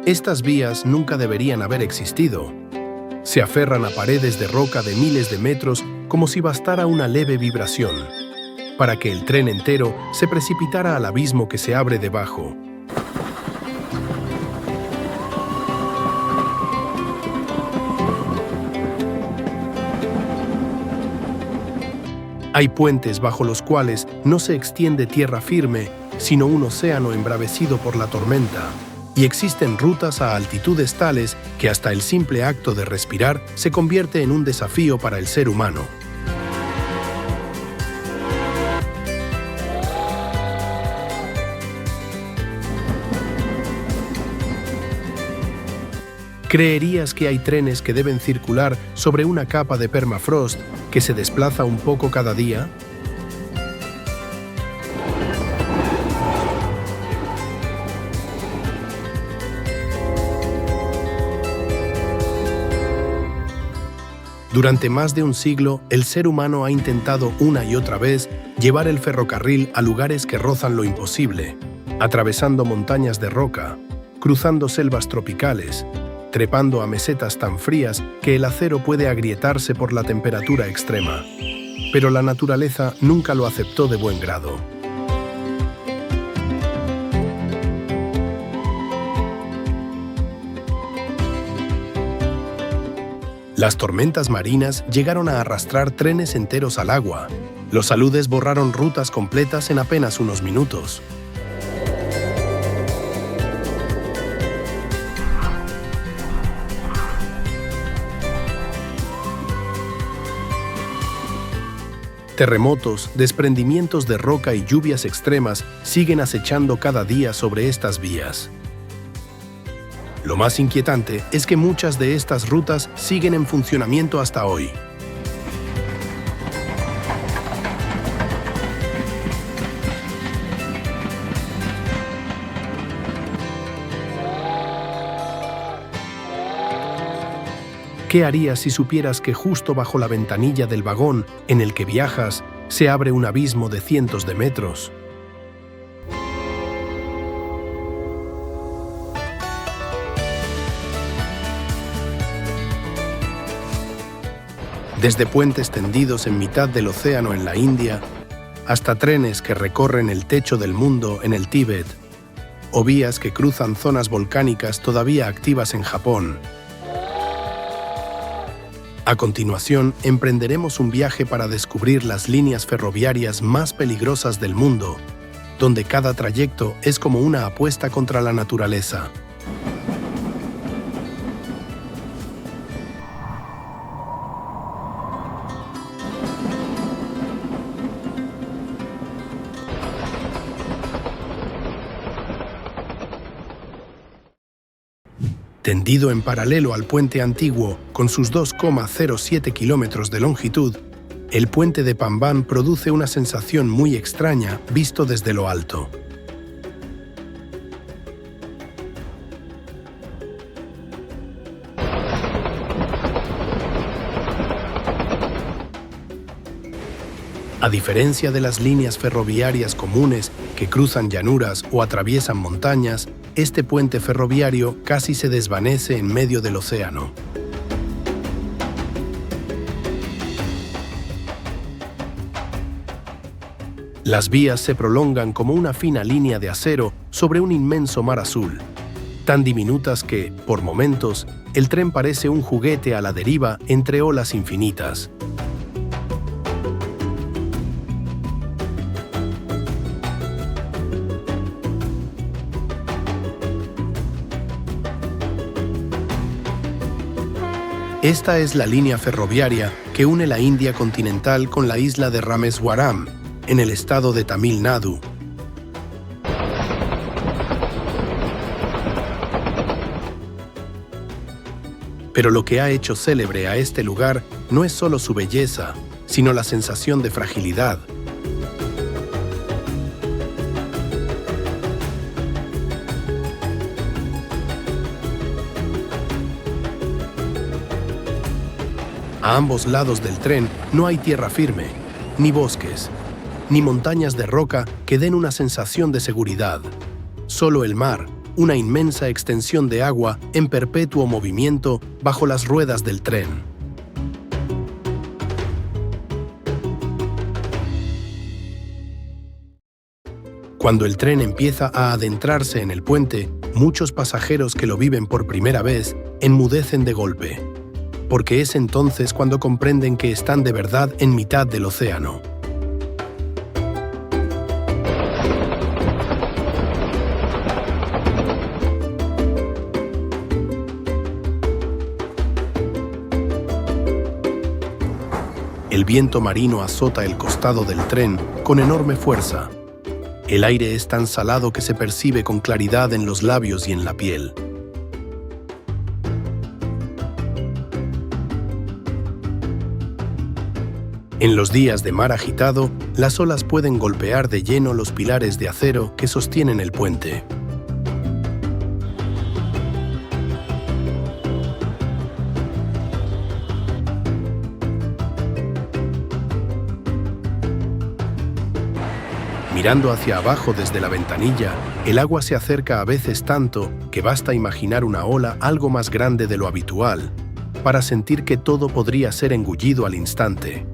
Estas vías nunca deberían haber existido. Se aferran a paredes de roca de miles de metros como si bastara una leve vibración para que el tren entero se precipitara al abismo que se abre debajo. Hay puentes bajo los cuales no se extiende tierra firme, sino un océano embravecido por la tormenta. Y existen rutas a altitudes tales que hasta el simple acto de respirar se convierte en un desafío para el ser humano. ¿Creerías que hay trenes que deben circular sobre una capa de permafrost que se desplaza un poco cada día? Durante más de un siglo, el ser humano ha intentado una y otra vez llevar el ferrocarril a lugares que rozan lo imposible, atravesando montañas de roca, cruzando selvas tropicales, trepando a mesetas tan frías que el acero puede agrietarse por la temperatura extrema. Pero la naturaleza nunca lo aceptó de buen grado. Las tormentas marinas llegaron a arrastrar trenes enteros al agua. Los aludes borraron rutas completas en apenas unos minutos. Terremotos, desprendimientos de roca y lluvias extremas siguen acechando cada día sobre estas vías. Lo más inquietante es que muchas de estas rutas siguen en funcionamiento hasta hoy. ¿Qué harías si supieras que justo bajo la ventanilla del vagón en el que viajas se abre un abismo de cientos de metros? Desde puentes tendidos en mitad del océano en la India, hasta trenes que recorren el techo del mundo en el Tíbet, o vías que cruzan zonas volcánicas todavía activas en Japón. A continuación, emprenderemos un viaje para descubrir las líneas ferroviarias más peligrosas del mundo, donde cada trayecto es como una apuesta contra la naturaleza. Tendido en paralelo al puente antiguo, con sus 2,07 kilómetros de longitud, el puente de Pamban produce una sensación muy extraña visto desde lo alto. A diferencia de las líneas ferroviarias comunes que cruzan llanuras o atraviesan montañas, este puente ferroviario casi se desvanece en medio del océano. Las vías se prolongan como una fina línea de acero sobre un inmenso mar azul, tan diminutas que, por momentos, el tren parece un juguete a la deriva entre olas infinitas. Esta es la línea ferroviaria que une la India continental con la isla de Rameswaram, en el estado de Tamil Nadu. Pero lo que ha hecho célebre a este lugar no es solo su belleza, sino la sensación de fragilidad. A ambos lados del tren no hay tierra firme, ni bosques, ni montañas de roca que den una sensación de seguridad. Solo el mar, una inmensa extensión de agua en perpetuo movimiento bajo las ruedas del tren. Cuando el tren empieza a adentrarse en el puente, muchos pasajeros que lo viven por primera vez enmudecen de golpe, porque es entonces cuando comprenden que están de verdad en mitad del océano. El viento marino azota el costado del tren con enorme fuerza. El aire es tan salado que se percibe con claridad en los labios y en la piel. En los días de mar agitado, las olas pueden golpear de lleno los pilares de acero que sostienen el puente. Mirando hacia abajo desde la ventanilla, el agua se acerca a veces tanto que basta imaginar una ola algo más grande de lo habitual para sentir que todo podría ser engullido al instante.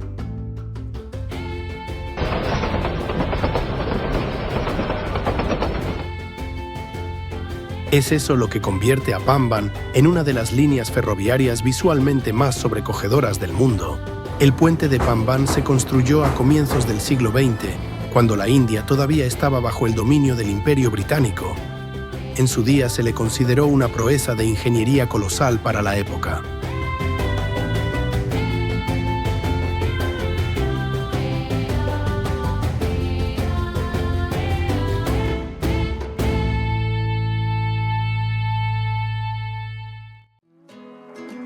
Es eso lo que convierte a Pamban en una de las líneas ferroviarias visualmente más sobrecogedoras del mundo. El puente de Pamban se construyó a comienzos del siglo XX, cuando la India todavía estaba bajo el dominio del Imperio Británico. En su día se le consideró una proeza de ingeniería colosal para la época.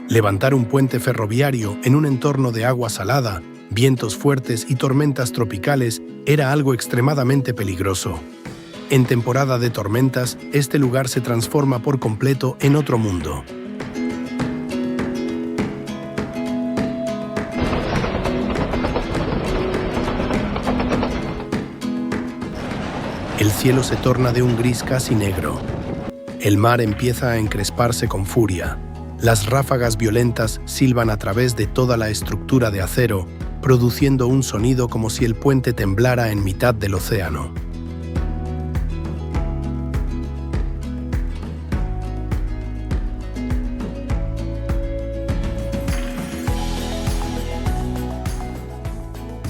Levantar un puente ferroviario en un entorno de agua salada, vientos fuertes y tormentas tropicales era algo extremadamente peligroso. En temporada de tormentas, este lugar se transforma por completo en otro mundo. El cielo se torna de un gris casi negro. El mar empieza a encresparse con furia. Las ráfagas violentas silban a través de toda la estructura de acero, produciendo un sonido como si el puente temblara en mitad del océano.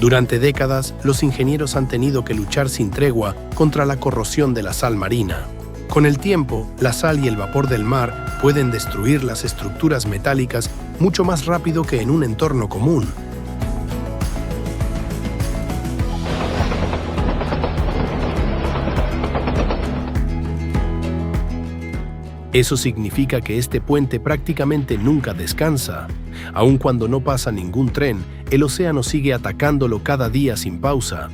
Durante décadas, los ingenieros han tenido que luchar sin tregua contra la corrosión de la sal marina. Con el tiempo, la sal y el vapor del mar pueden destruir las estructuras metálicas mucho más rápido que en un entorno común. Eso significa que este puente prácticamente nunca descansa. Aun cuando no pasa ningún tren, el océano sigue atacándolo cada día sin pausa.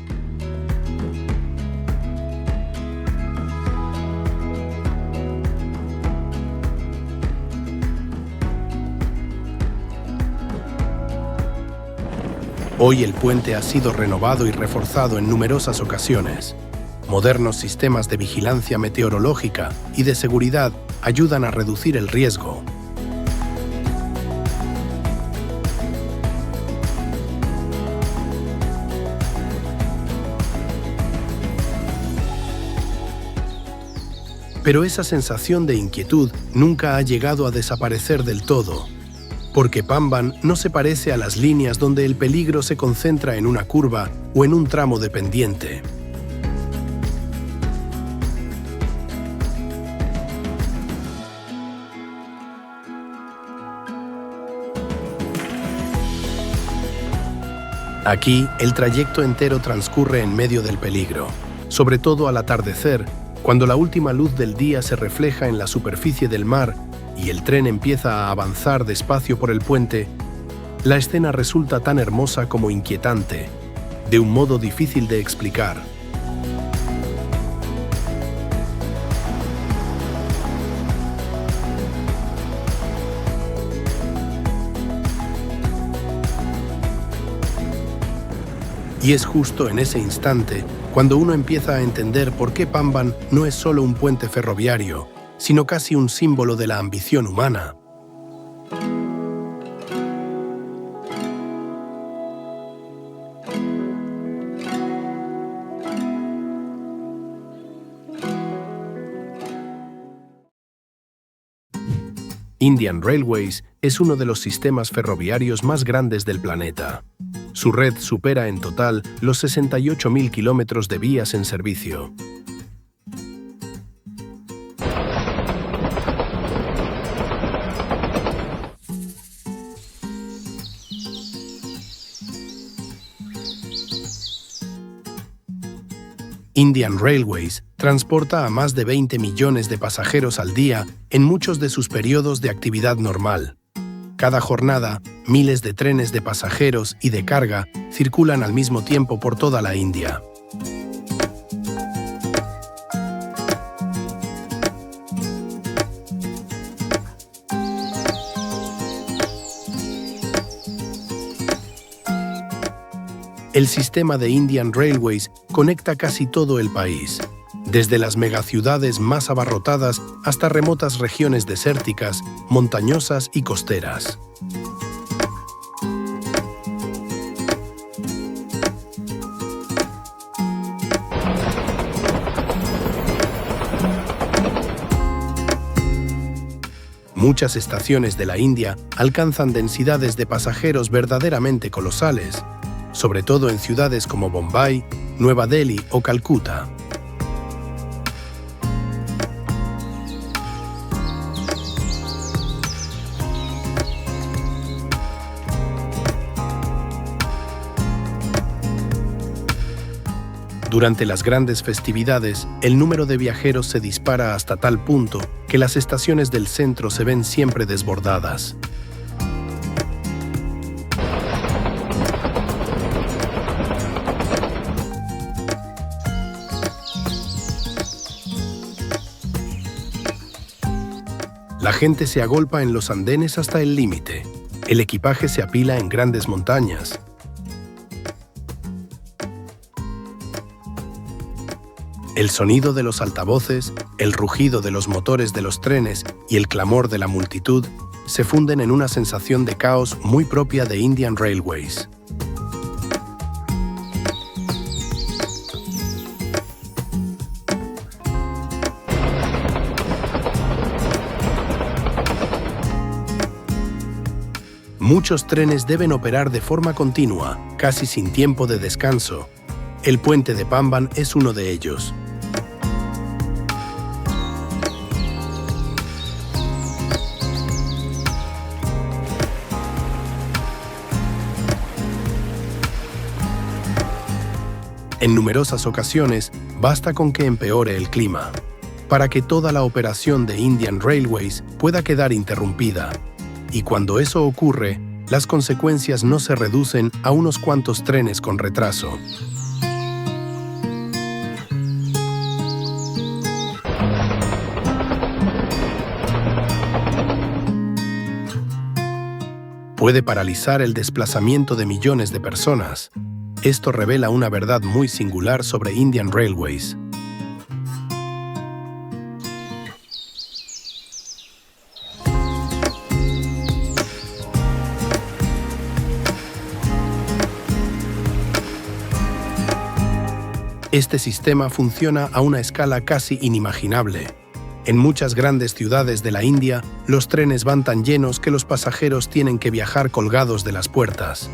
Hoy el puente ha sido renovado y reforzado en numerosas ocasiones. Modernos sistemas de vigilancia meteorológica y de seguridad ayudan a reducir el riesgo. Pero esa sensación de inquietud nunca ha llegado a desaparecer del todo, porque Pamban no se parece a las líneas donde el peligro se concentra en una curva o en un tramo de pendiente. Aquí, el trayecto entero transcurre en medio del peligro, sobre todo al atardecer, cuando la última luz del día se refleja en la superficie del mar y el tren empieza a avanzar despacio por el puente. La escena resulta tan hermosa como inquietante, de un modo difícil de explicar. Y es justo en ese instante cuando uno empieza a entender por qué Pamban no es solo un puente ferroviario, sino casi un símbolo de la ambición humana. Indian Railways es uno de los sistemas ferroviarios más grandes del planeta. Su red supera en total los 68.000 kilómetros de vías en servicio. Indian Railways transporta a más de 20 millones de pasajeros al día en muchos de sus periodos de actividad normal. Cada jornada, miles de trenes de pasajeros y de carga circulan al mismo tiempo por toda la India. El sistema de Indian Railways conecta casi todo el país, desde las megaciudades más abarrotadas hasta remotas regiones desérticas, montañosas y costeras. Muchas estaciones de la India alcanzan densidades de pasajeros verdaderamente colosales, sobre todo en ciudades como Bombay, Nueva Delhi o Calcuta. Durante las grandes festividades, el número de viajeros se dispara hasta tal punto que las estaciones del centro se ven siempre desbordadas. La gente se agolpa en los andenes hasta el límite. El equipaje se apila en grandes montañas. El sonido de los altavoces, el rugido de los motores de los trenes y el clamor de la multitud se funden en una sensación de caos muy propia de Indian Railways. Muchos trenes deben operar de forma continua, casi sin tiempo de descanso. El puente de Pamban es uno de ellos. En numerosas ocasiones, basta con que empeore el clima, para que toda la operación de Indian Railways pueda quedar interrumpida. Y cuando eso ocurre, las consecuencias no se reducen a unos cuantos trenes con retraso. Puede paralizar el desplazamiento de millones de personas. Esto revela una verdad muy singular sobre Indian Railways. Este sistema funciona a una escala casi inimaginable. En muchas grandes ciudades de la India, los trenes van tan llenos que los pasajeros tienen que viajar colgados de las puertas.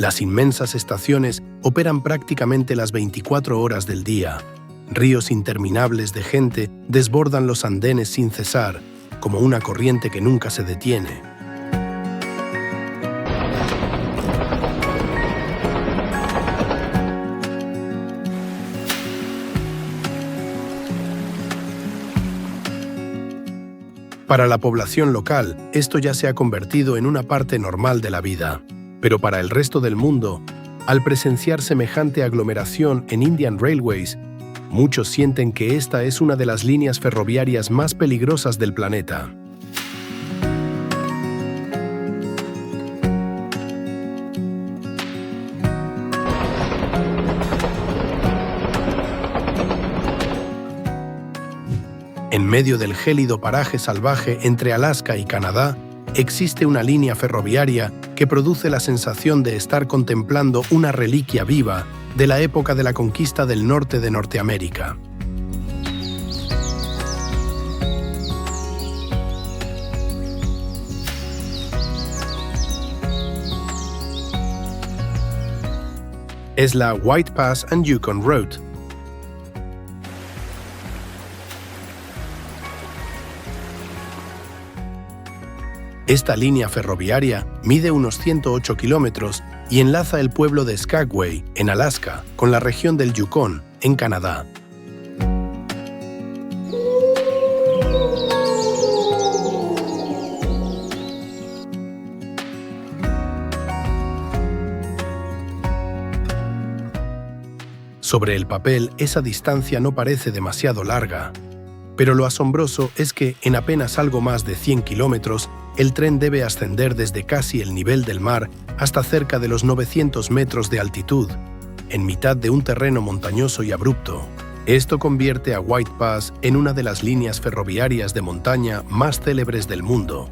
Las inmensas estaciones operan prácticamente las 24 horas del día. Ríos interminables de gente desbordan los andenes sin cesar, como una corriente que nunca se detiene. Para la población local, esto ya se ha convertido en una parte normal de la vida. Pero para el resto del mundo, al presenciar semejante aglomeración en Indian Railways, Muchos sienten que esta es una de las líneas ferroviarias más peligrosas del planeta. En medio del gélido paraje salvaje entre Alaska y Canadá, existe una línea ferroviaria que produce la sensación de estar contemplando una reliquia viva de la época de la conquista del norte de Norteamérica. Es la White Pass and Yukon Road. Esta línea ferroviaria mide unos 108 kilómetros y enlaza el pueblo de Skagway, en Alaska, con la región del Yukon, en Canadá. Sobre el papel, esa distancia no parece demasiado larga, pero lo asombroso es que en apenas algo más de 100 kilómetros, el tren debe ascender desde casi el nivel del mar hasta cerca de los 900 metros de altitud, en mitad de un terreno montañoso y abrupto. Esto convierte a White Pass en una de las líneas ferroviarias de montaña más célebres del mundo.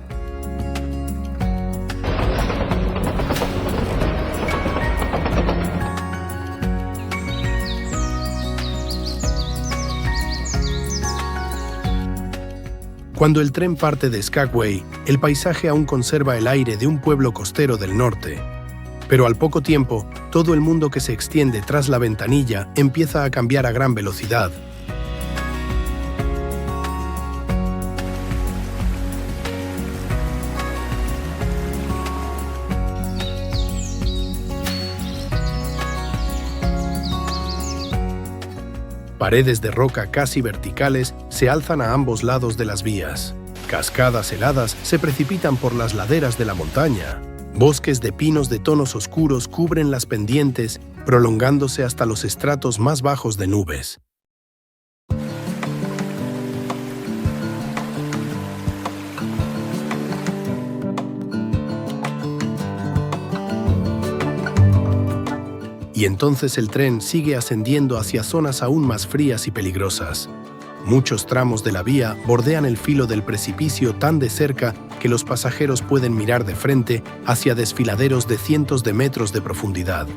Cuando el tren parte de Skagway, el paisaje aún conserva el aire de un pueblo costero del norte. Pero al poco tiempo, todo el mundo que se extiende tras la ventanilla empieza a cambiar a gran velocidad. Paredes de roca casi verticales se alzan a ambos lados de las vías. Cascadas heladas se precipitan por las laderas de la montaña. Bosques de pinos de tonos oscuros cubren las pendientes, prolongándose hasta los estratos más bajos de nubes. Y entonces el tren sigue ascendiendo hacia zonas aún más frías y peligrosas. Muchos tramos de la vía bordean el filo del precipicio tan de cerca que los pasajeros pueden mirar de frente hacia desfiladeros de cientos de metros de profundidad.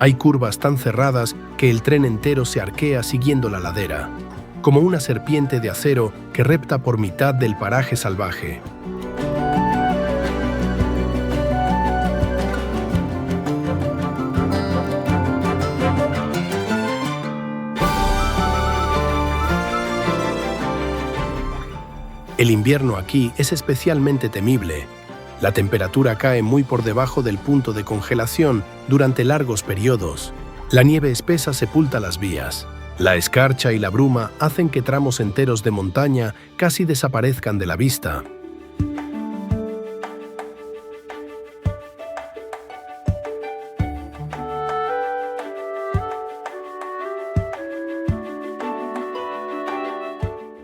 Hay curvas tan cerradas que el tren entero se arquea siguiendo la ladera, como una serpiente de acero que repta por mitad del paraje salvaje. El invierno aquí es especialmente temible. La temperatura cae muy por debajo del punto de congelación durante largos periodos. La nieve espesa sepulta las vías. La escarcha y la bruma hacen que tramos enteros de montaña casi desaparezcan de la vista.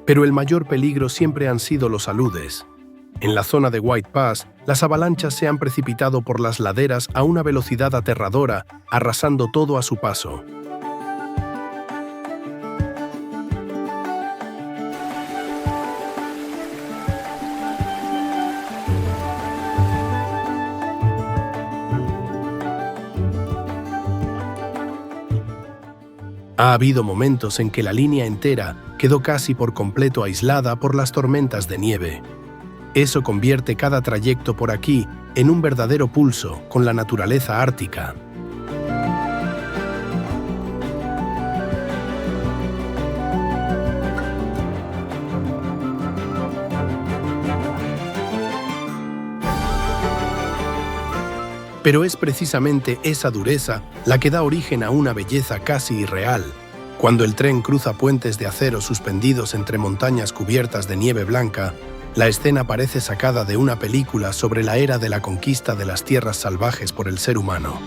Pero el mayor peligro siempre han sido los aludes. En la zona de White Pass, las avalanchas se han precipitado por las laderas a una velocidad aterradora, arrasando todo a su paso. Ha habido momentos en que la línea entera quedó casi por completo aislada por las tormentas de nieve. Eso convierte cada trayecto por aquí en un verdadero pulso con la naturaleza ártica. Pero es precisamente esa dureza la que da origen a una belleza casi irreal. Cuando el tren cruza puentes de acero suspendidos entre montañas cubiertas de nieve blanca, la escena parece sacada de una película sobre la era de la conquista de las tierras salvajes por el ser humano.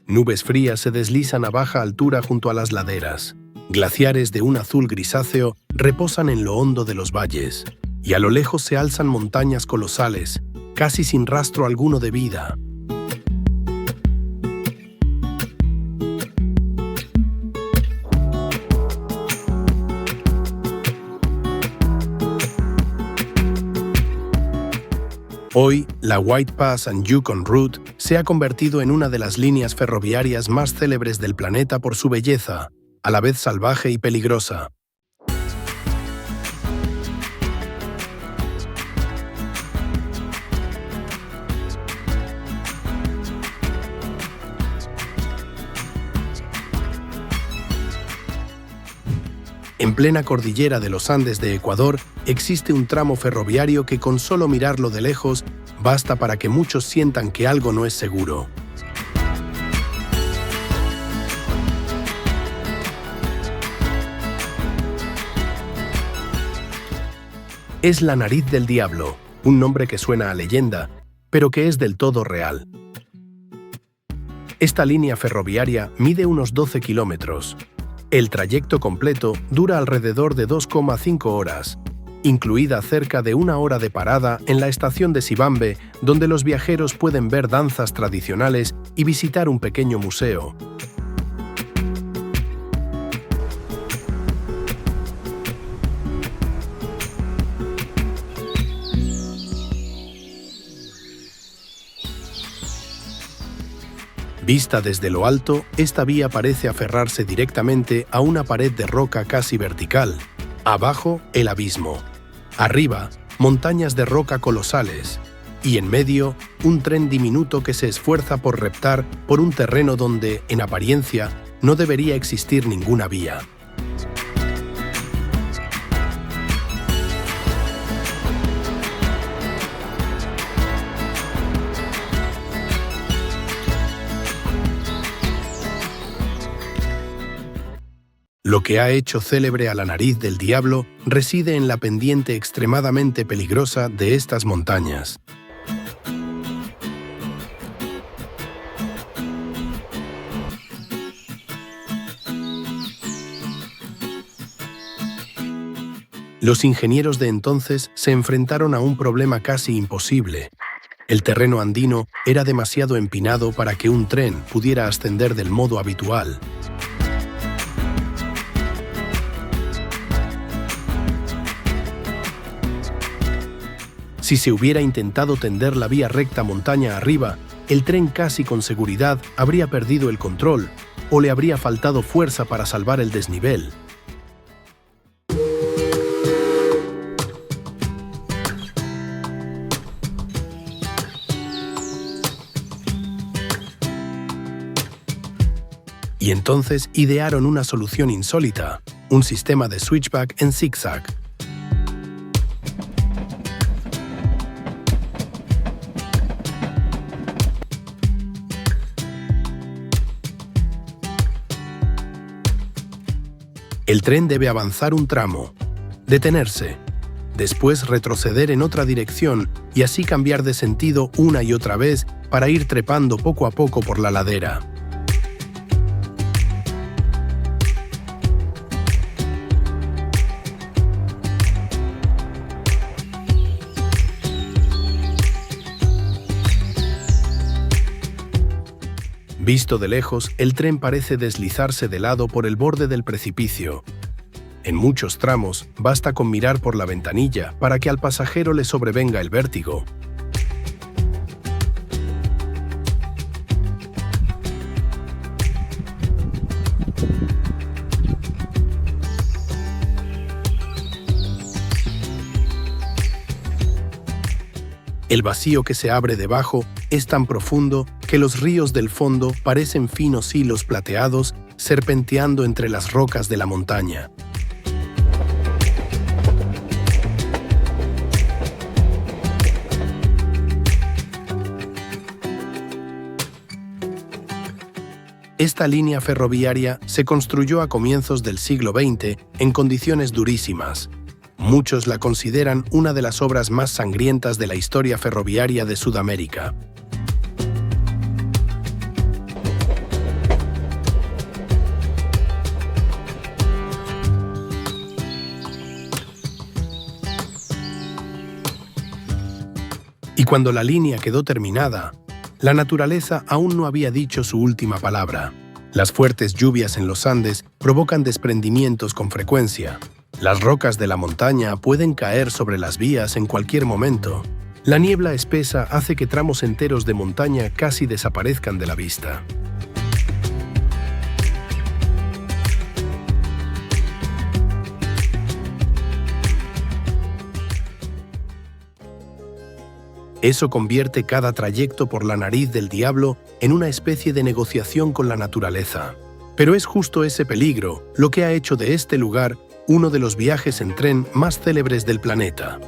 Nubes frías se deslizan a baja altura junto a las laderas. Glaciares de un azul grisáceo reposan en lo hondo de los valles, y a lo lejos se alzan montañas colosales, casi sin rastro alguno de vida. Hoy, la White Pass and Yukon Route se ha convertido en una de las líneas ferroviarias más célebres del planeta por su belleza, a la vez salvaje y peligrosa. En plena cordillera de los Andes de Ecuador existe un tramo ferroviario que con solo mirarlo de lejos basta para que muchos sientan que algo no es seguro. Es la Nariz del Diablo, un nombre que suena a leyenda, pero que es del todo real. Esta línea ferroviaria mide unos 12 kilómetros. El trayecto completo dura alrededor de 2,5 horas, incluida cerca de 1 hora de parada en la estación de Sibambe, donde los viajeros pueden ver danzas tradicionales y visitar un pequeño museo. Vista desde lo alto, esta vía parece aferrarse directamente a una pared de roca casi vertical. Abajo, el abismo. Arriba, montañas de roca colosales. Y en medio, un tren diminuto que se esfuerza por reptar por un terreno donde, en apariencia, no debería existir ninguna vía. Lo que ha hecho célebre a la Nariz del Diablo reside en la pendiente extremadamente peligrosa de estas montañas. Los ingenieros de entonces se enfrentaron a un problema casi imposible. El terreno andino era demasiado empinado para que un tren pudiera ascender del modo habitual. Si se hubiera intentado tender la vía recta montaña arriba, el tren casi con seguridad habría perdido el control o le habría faltado fuerza para salvar el desnivel. Y entonces idearon una solución insólita, un sistema de switchback en zigzag. El tren debe avanzar un tramo, detenerse, después retroceder en otra dirección y así cambiar de sentido una y otra vez para ir trepando poco a poco por la ladera. Visto de lejos, el tren parece deslizarse de lado por el borde del precipicio. En muchos tramos, basta con mirar por la ventanilla para que al pasajero le sobrevenga el vértigo. El vacío que se abre debajo es tan profundo que los ríos del fondo parecen finos hilos plateados serpenteando entre las rocas de la montaña. Esta línea ferroviaria se construyó a comienzos del siglo XX en condiciones durísimas. Muchos la consideran una de las obras más sangrientas de la historia ferroviaria de Sudamérica. Y cuando la línea quedó terminada, la naturaleza aún no había dicho su última palabra. Las fuertes lluvias en los Andes provocan desprendimientos con frecuencia. Las rocas de la montaña pueden caer sobre las vías en cualquier momento. La niebla espesa hace que tramos enteros de montaña casi desaparezcan de la vista. Eso convierte cada trayecto por la nariz del diablo en una especie de negociación con la naturaleza. Pero es justo ese peligro lo que ha hecho de este lugar uno de los viajes en tren más célebres del planeta.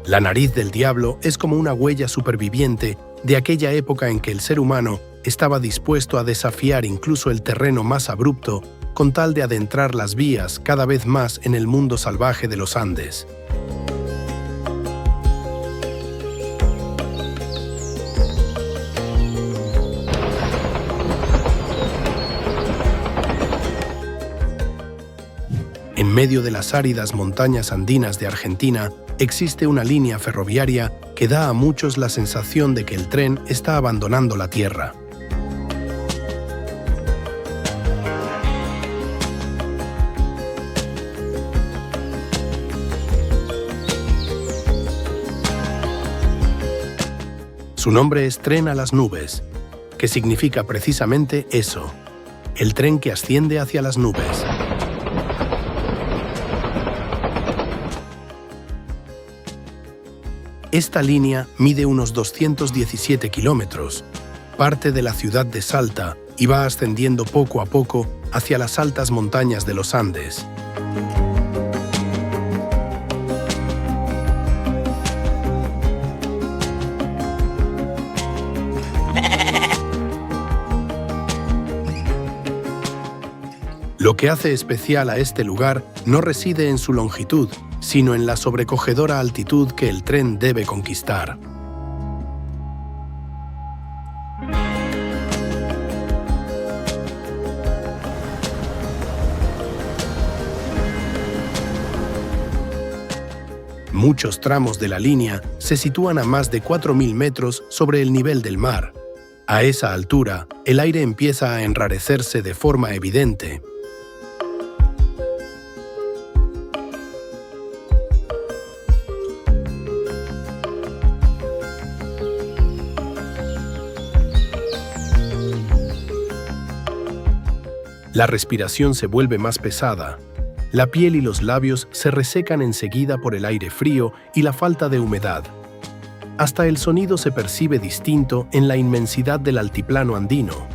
La nariz del diablo es como una huella superviviente de aquella época en que el ser humano estaba dispuesto a desafiar incluso el terreno más abrupto con tal de adentrar las vías cada vez más en el mundo salvaje de los Andes. En medio de las áridas montañas andinas de Argentina, existe una línea ferroviaria que da a muchos la sensación de que el tren está abandonando la tierra. Su nombre es Tren a las Nubes, que significa precisamente eso, el tren que asciende hacia las nubes. Esta línea mide unos 217 kilómetros, parte de la ciudad de Salta y va ascendiendo poco a poco hacia las altas montañas de los Andes. Lo que hace especial a este lugar no reside en su longitud, sino en la sobrecogedora altitud que el tren debe conquistar. Muchos tramos de la línea se sitúan a más de 4.000 metros sobre el nivel del mar. A esa altura, el aire empieza a enrarecerse de forma evidente. La respiración se vuelve más pesada. La piel y los labios se resecan enseguida por el aire frío y la falta de humedad. Hasta el sonido se percibe distinto en la inmensidad del altiplano andino.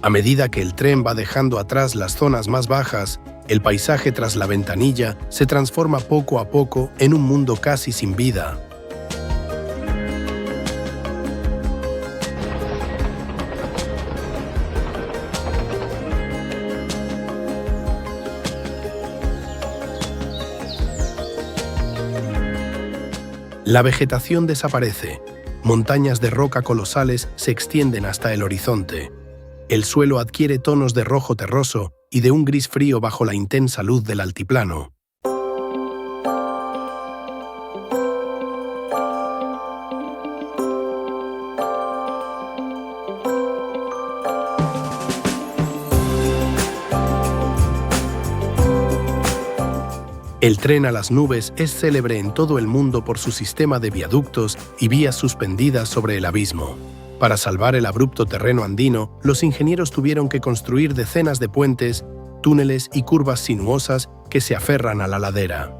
A medida que el tren va dejando atrás las zonas más bajas, el paisaje tras la ventanilla se transforma poco a poco en un mundo casi sin vida. La vegetación desaparece, montañas de roca colosales se extienden hasta el horizonte. El suelo adquiere tonos de rojo terroso y de un gris frío bajo la intensa luz del altiplano. El tren a las nubes es célebre en todo el mundo por su sistema de viaductos y vías suspendidas sobre el abismo. Para salvar el abrupto terreno andino, los ingenieros tuvieron que construir decenas de puentes, túneles y curvas sinuosas que se aferran a la ladera.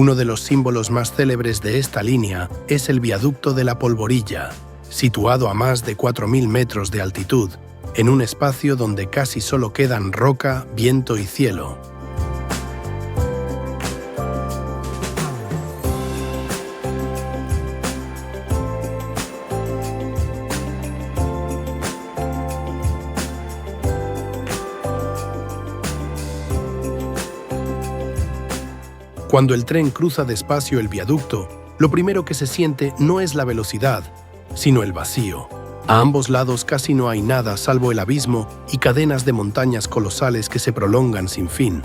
Uno de los símbolos más célebres de esta línea es el Viaducto de la Polvorilla, situado a más de 4.000 metros de altitud, en un espacio donde casi solo quedan roca, viento y cielo. Cuando el tren cruza despacio el viaducto, lo primero que se siente no es la velocidad, sino el vacío. A ambos lados casi no hay nada salvo el abismo y cadenas de montañas colosales que se prolongan sin fin.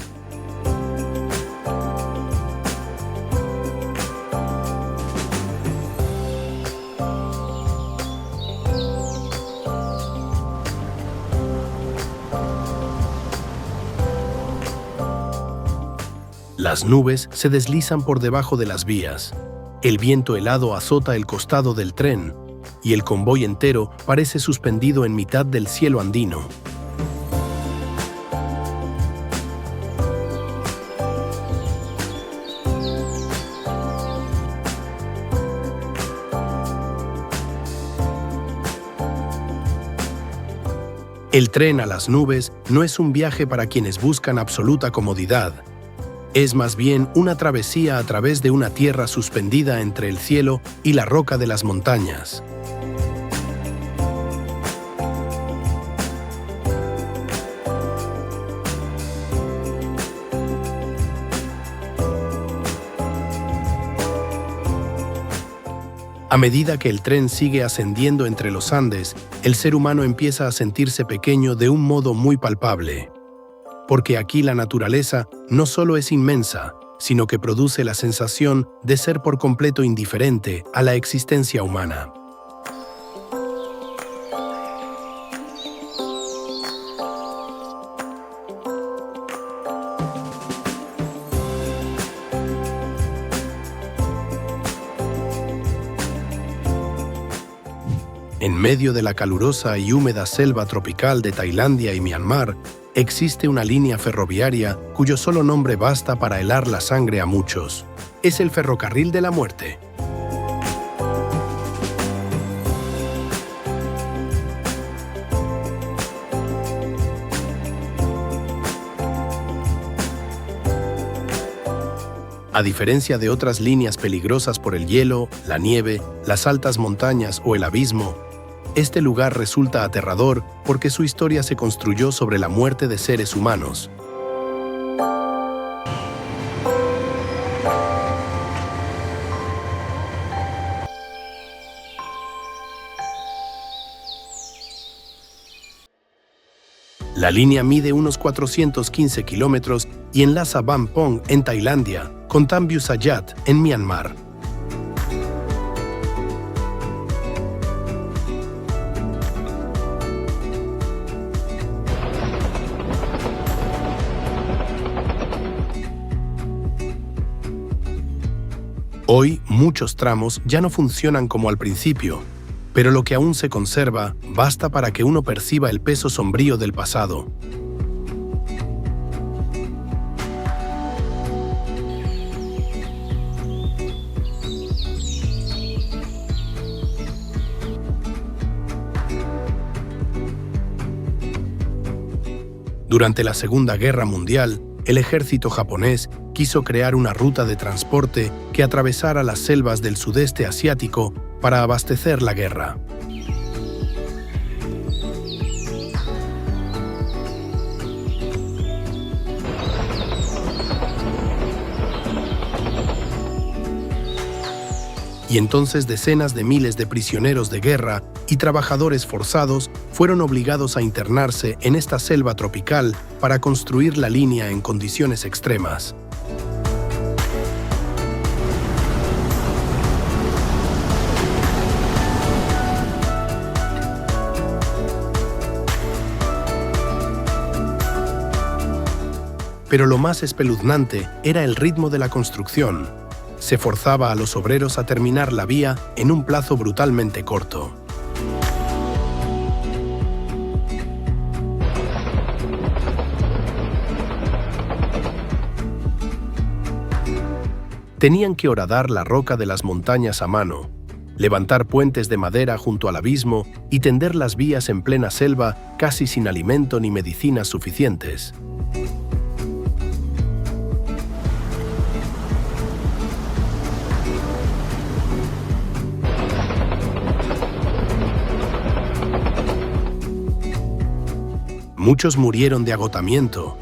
Las nubes se deslizan por debajo de las vías. El viento helado azota el costado del tren y el convoy entero parece suspendido en mitad del cielo andino. El tren a las nubes no es un viaje para quienes buscan absoluta comodidad. Es más bien una travesía a través de una tierra suspendida entre el cielo y la roca de las montañas. A medida que el tren sigue ascendiendo entre los Andes, el ser humano empieza a sentirse pequeño de un modo muy palpable. Porque aquí la naturaleza no solo es inmensa, sino que produce la sensación de ser por completo indiferente a la existencia humana. En medio de la calurosa y húmeda selva tropical de Tailandia y Myanmar, existe una línea ferroviaria cuyo solo nombre basta para helar la sangre a muchos. Es el Ferrocarril de la Muerte. A diferencia de otras líneas peligrosas por el hielo, la nieve, las altas montañas o el abismo, este lugar resulta aterrador porque su historia se construyó sobre la muerte de seres humanos. La línea mide unos 415 kilómetros y enlaza Bampong en Tailandia con Tambu Sayat en Myanmar. Hoy, muchos tramos ya no funcionan como al principio, pero lo que aún se conserva basta para que uno perciba el peso sombrío del pasado. Durante la Segunda Guerra Mundial, el ejército japonés quiso crear una ruta de transporte que atravesara las selvas del sudeste asiático para abastecer la guerra. Y entonces decenas de miles de prisioneros de guerra y trabajadores forzados fueron obligados a internarse en esta selva tropical para construir la línea en condiciones extremas. Pero lo más espeluznante era el ritmo de la construcción. Se forzaba a los obreros a terminar la vía en un plazo brutalmente corto. Tenían que horadar la roca de las montañas a mano, levantar puentes de madera junto al abismo y tender las vías en plena selva casi sin alimento ni medicinas suficientes. Muchos murieron de agotamiento,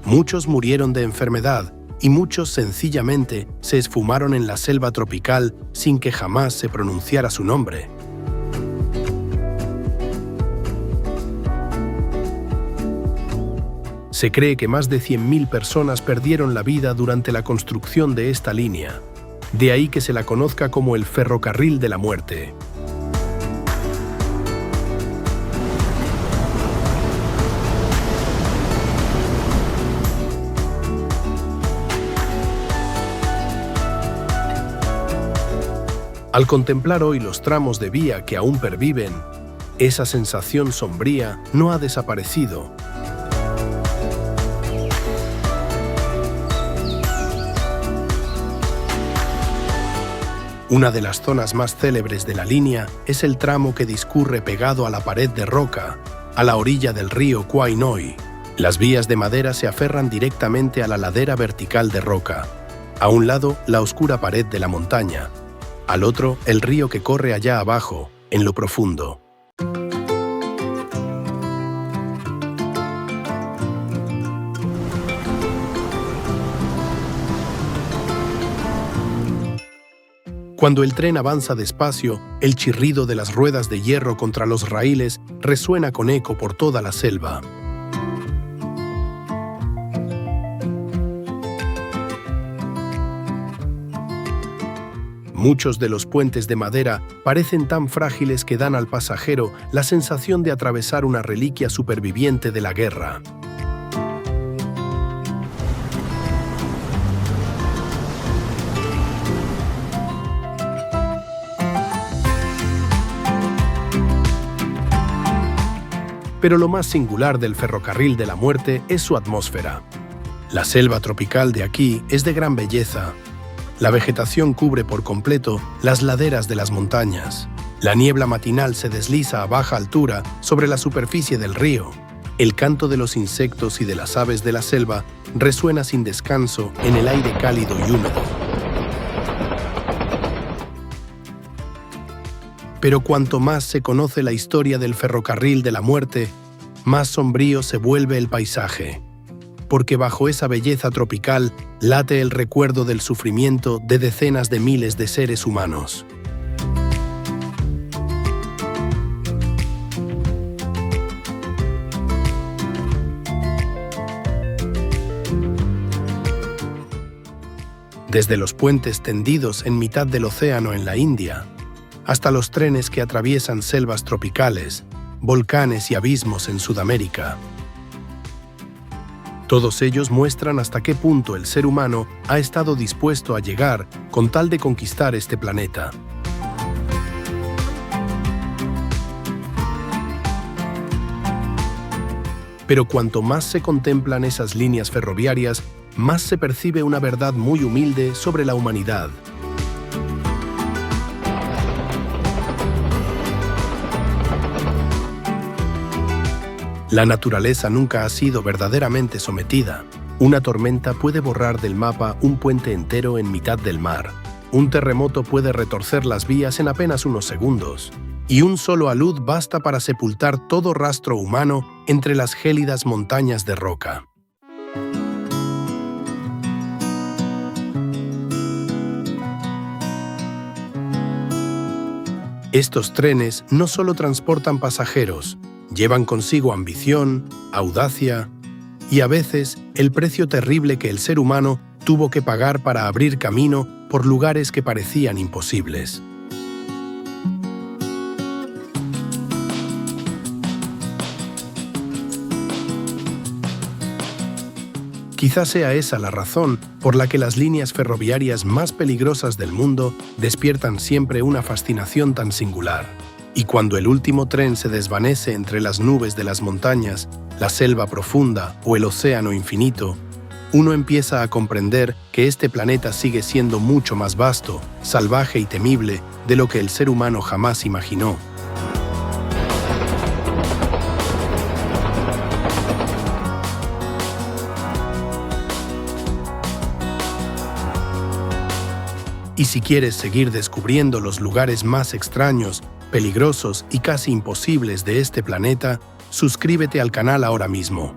muchos murieron de enfermedad y muchos sencillamente se esfumaron en la selva tropical sin que jamás se pronunciara su nombre. Se cree que más de 100.000 personas perdieron la vida durante la construcción de esta línea, de ahí que se la conozca como el Ferrocarril de la Muerte. Al contemplar hoy los tramos de vía que aún perviven, esa sensación sombría no ha desaparecido. Una de las zonas más célebres de la línea es el tramo que discurre pegado a la pared de roca, a la orilla del río Kwai Noi. Las vías de madera se aferran directamente a la ladera vertical de roca. A un lado, la oscura pared de la montaña. Al otro, el río que corre allá abajo, en lo profundo. Cuando el tren avanza despacio, el chirrido de las ruedas de hierro contra los raíles resuena con eco por toda la selva. Muchos de los puentes de madera parecen tan frágiles que dan al pasajero la sensación de atravesar una reliquia superviviente de la guerra. Pero lo más singular del Ferrocarril de la Muerte es su atmósfera. La selva tropical de aquí es de gran belleza. La vegetación cubre por completo las laderas de las montañas. La niebla matinal se desliza a baja altura sobre la superficie del río. El canto de los insectos y de las aves de la selva resuena sin descanso en el aire cálido y húmedo. Pero cuanto más se conoce la historia del Ferrocarril de la Muerte, más sombrío se vuelve el paisaje, porque bajo esa belleza tropical late el recuerdo del sufrimiento de decenas de miles de seres humanos. Desde los puentes tendidos en mitad del océano en la India, hasta los trenes que atraviesan selvas tropicales, volcanes y abismos en Sudamérica. Todos ellos muestran hasta qué punto el ser humano ha estado dispuesto a llegar con tal de conquistar este planeta. Pero cuanto más se contemplan esas líneas ferroviarias, más se percibe una verdad muy humilde sobre la humanidad. La naturaleza nunca ha sido verdaderamente sometida. Una tormenta puede borrar del mapa un puente entero en mitad del mar. Un terremoto puede retorcer las vías en apenas unos segundos. Y un solo alud basta para sepultar todo rastro humano entre las gélidas montañas de roca. Estos trenes no solo transportan pasajeros, llevan consigo ambición, audacia y a veces el precio terrible que el ser humano tuvo que pagar para abrir camino por lugares que parecían imposibles. Quizás sea esa la razón por la que las líneas ferroviarias más peligrosas del mundo despiertan siempre una fascinación tan singular. Y cuando el último tren se desvanece entre las nubes de las montañas, la selva profunda o el océano infinito, uno empieza a comprender que este planeta sigue siendo mucho más vasto, salvaje y temible de lo que el ser humano jamás imaginó. Y si quieres seguir descubriendo los lugares más extraños, peligrosos y casi imposibles de este planeta, suscríbete al canal ahora mismo,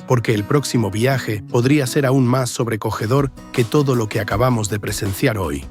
porque el próximo viaje podría ser aún más sobrecogedor que todo lo que acabamos de presenciar hoy.